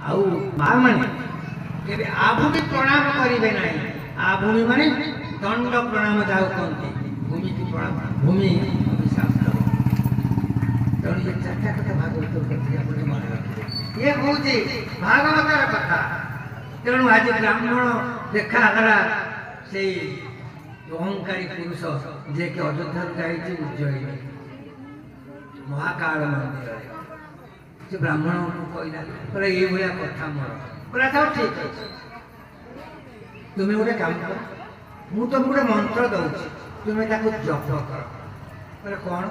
आउ माँ माने केबे आभूमि प्रणाम करिवे नाही। आभूमि माने दंड प्रणाम जाऊ कहते भूमि की प्रणाम भूमि शास्त्र तेणु ये चर्चा कथा भागवत कथा अपने मन रखिए ये हूँ भागवतर कथा। तेणु आज ब्राह्मण देखा गला से अहंकारी पुरुष जे कि अयोध्या जाइए उज्जयिनी महाकाल मंदिर से ब्राह्मण को कहला बोले ये भाया कथा मोर बोला था ठीक है तुम्हें गोटे काम कर मु तुमको गोटे मंत्र दूसरी तुम्हें जप कर बोले कौन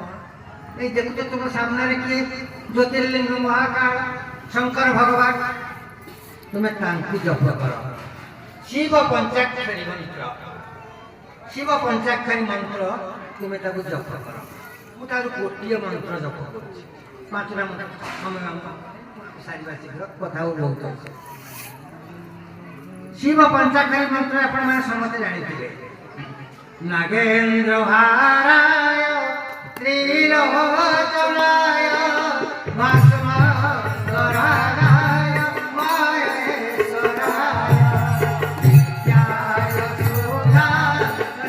ये देखो तुम सामने किए ज्योतिर्लिंग महाकाल शंकर भगवान तुम्हें जप कर शिव पंचाक्षरी मंत्र शिव पंचाक्षरी मंत्र तुम्हें जप कर मुझे गोटे मंत्र जप कर पांचटा मंत्र सारे शीघ्र कथा बहुत अच्छे शिव पंचाक्षरी मंत्र आपण मैंने समझते जानी नागेन्द्र हाराय त्रिलोचनाय भस्माकराय महेश्वराय नित्याय सुधा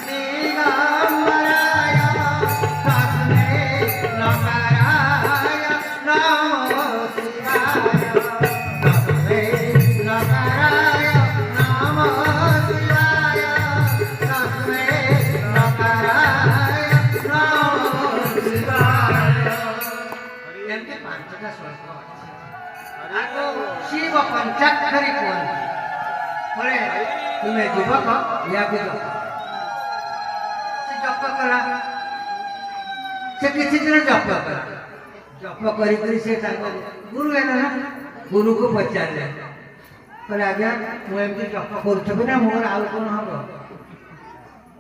दिगंबराय तस्मै नकाराय नमो शिवाय तस्मै नकाराय नमो शिवाय तस्मै नकाराय नमो शिवाय एमती पांचटा श्लोक आगो शिव पंचाक्षरी कहते बोले तुम्हें युवक या जप से जप कला से किसी दिन जप कला जप करी से गुरु है ना गुरु को पचारे बोले आज्ञा मुझे जप करुथबी ना मोर आउ कौन हम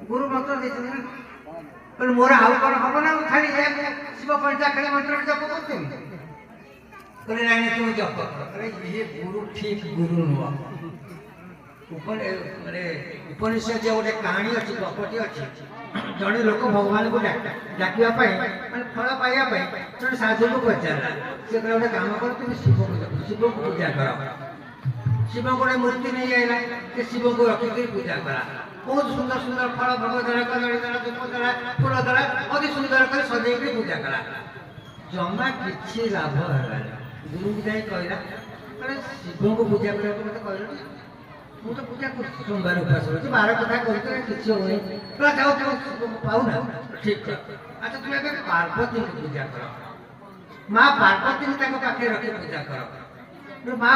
गुरु मंत्र देते बोले मोर आउ कौन हम ना खाली शिव पंचाक्षरी मंत्र जप करते बोले नहीं तुम जप कर ये गुरु ठीक गुरु नुह उपनिषद गोटे कहानी अच्छी गपटी अच्छी जड़े लोक भगवान को डाकिया फल पाइबा जड़े साधु को पचारा से गोटे काम कर तुम शिव को पूजा कर शिव गोटे मूर्ति नहीं आईला शिव को रखिक पूजा करा बहुत सुंदर सुंदर फल भोग द्वारा कदली द्वारा धूप द्वारा फूल द्वारा अति सुंदर कर सजाई पूजा करा जमा किसी लाभ है गुरु की जाए कहला शिव को पूजा करने कहल मुझे पूजा कर सोमवार उपास हो बार कथा करते किसी हो जाओ पाऊ ना ठीक है अच्छा तुम पार्वती को पूजा कर माँ पार्वती को पाखे रखी पूजा कर माँ